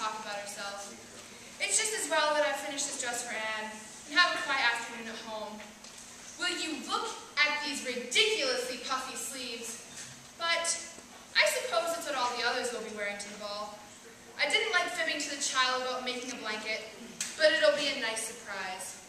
talk about herself. It's just as well that I finish this dress for Anne and have a quiet afternoon at home. Will you look at these ridiculously puffy sleeves? But I suppose it's what all the others will be wearing to the ball. I didn't like fibbing to the child about making a blanket, but it'll be a nice surprise.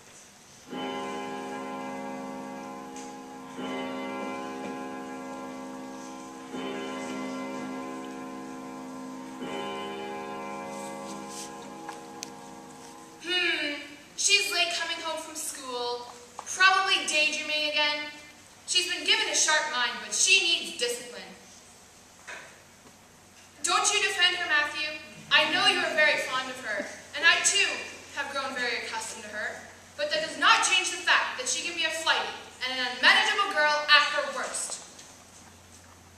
She's late coming home from school, probably daydreaming again. She's been given a sharp mind, but she needs discipline. Don't you defend her, Matthew? I know you are very fond of her, and I too have grown very accustomed to her, but that does not change the fact that she can be a flighty and an unmanageable girl at her worst.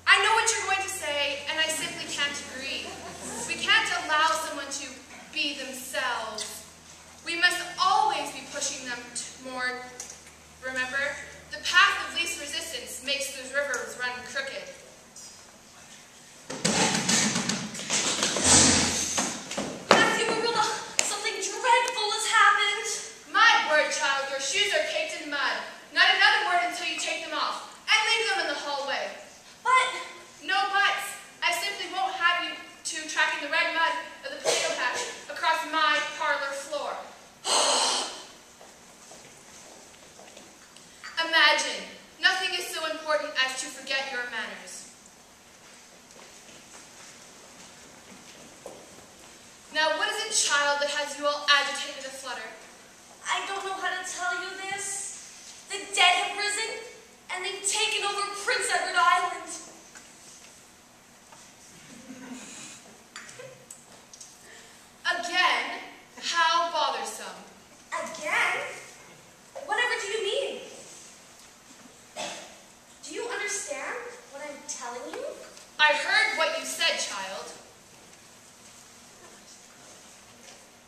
I know what you're going to say, and I simply can't agree. We can't allow someone to be themselves. We must always be pushing them more. Remember, the path of least resistance makes those rivers run crooked. Matthew, Marilla, something dreadful has happened. My word, child, your shoes are caked in mud. Not another word until you take them off and leave them in the hallway. But no buts. I simply won't have you two tracking the red mud of the potato patch across my parlor floor. Imagine, nothing is so important as to forget your manners. Now, what is it, child, that has you all agitated aflutter? I don't know how to tell you this. The dead have risen, and they've taken over Prince Edward Island. Again? How bothersome. Again? Whatever do you mean? Do you understand what I'm telling you? I heard what you said, child.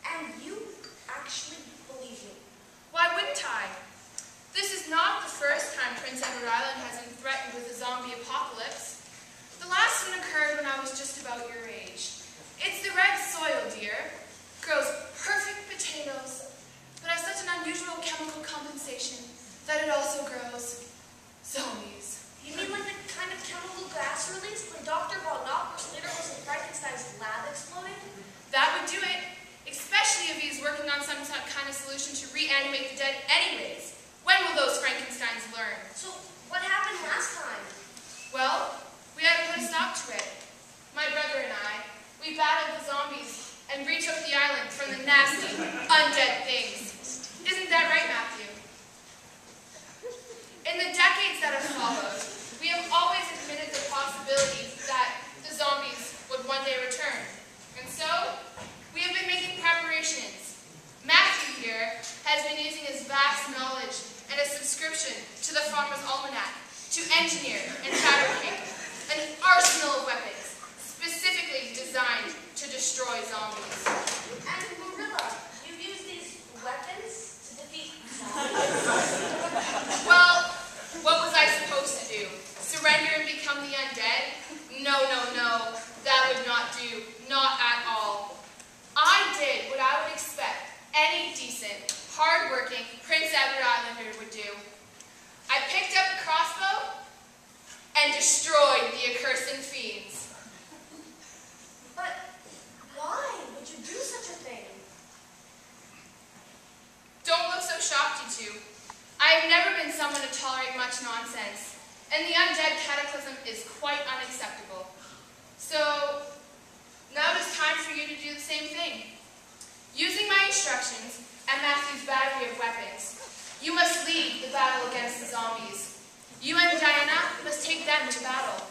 And you actually believe me? Why wouldn't I? This is not the first time Prince Edward Island has been threatened with a zombie apocalypse. The last one occurred when I was just about your age. It's the red soil, dear. Grows perfect potatoes, but has such an unusual chemical compensation that it also grows zombies. You mean like the kind of chemical gas released when Dr. Von Knopfler's litter was in Frankenstein's lab exploding? That would do it, especially if he's working on some kind of solution to reanimate the dead anyways. When will those Frankensteins learn? So what happened last time? Well, we had to put a stop to it. My brother and I, we battled the zombies and retook the island from the nasty, undead things. Isn't that right, Matthew? In the decades that have followed, we have always admitted the possibility that the zombies would one day return. And so, we have been making preparations. Matthew here has been using his vast knowledge and a subscription to the Farmer's Almanac to engineer and fabricate an arsenal of weapons specifically designed to destroy zombies. And Marilla, you use these weapons to defeat zombies? Well, what was I supposed to do? Surrender and become the undead? No, no, no. That would not do. Not at all. I did what I would expect any decent, hard-working Prince Edward Islander would do. I picked up a crossbow and destroyed the accursed fiends. But why would you do such a thing? Don't look so shocked, you two. I have never been someone to tolerate much nonsense, and the undead cataclysm is quite unacceptable. So, now it is time for you to do the same thing. Using my instructions and Matthew's battery of weapons, you must lead the battle against the zombies. You and Diana must take them to battle.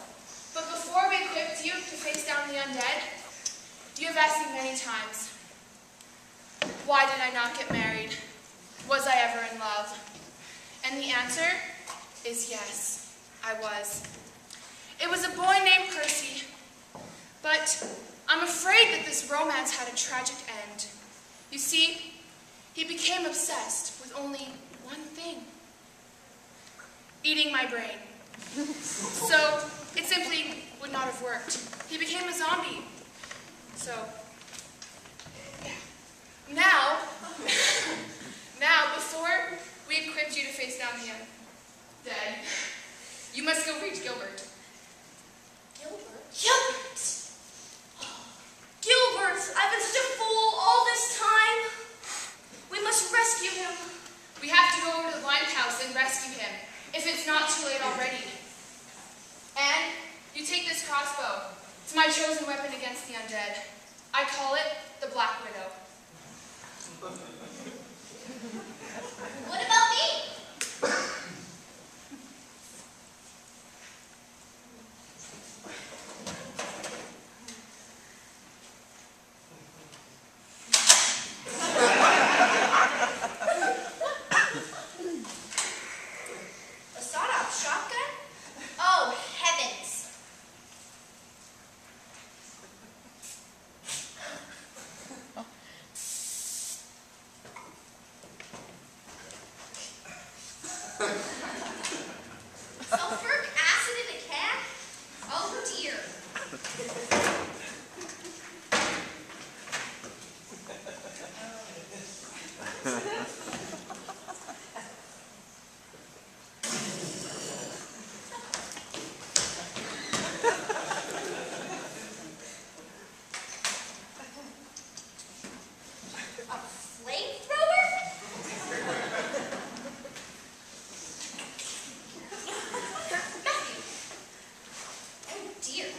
But before we equipped you to face down the undead, you have asked me many times, why did I not get married? Was I ever in love? And the answer is yes, I was. It was a boy named Percy, but I'm afraid that this romance had a tragic end. You see, he became obsessed with only one thing: eating my brain. So it simply would not have worked. He became a zombie. So Now, before we equipped you to face down the undead, you must go reach Gilbert. Gilbert? Gilbert! Gilbert! I've been such a fool all this time. We must rescue him. We have to go over to the blind house and rescue him, if it's not too late already. And you take this crossbow. It's my chosen weapon against the undead. I call it the Black Widow. What about me? A sawed-off shotgun? Oh, heavens. Sulfuric acid in a cat? Oh dear. A flamethrower? Matthew. Oh dear.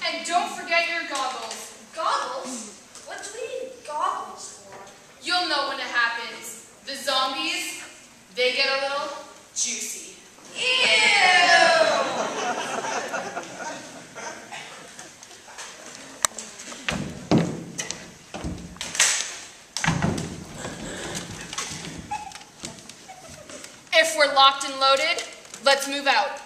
And don't forget your goggles. Goggles? What do we need goggles for? You'll know when it happens. The zombies, they get a little juicy. If we're locked and loaded, let's move out.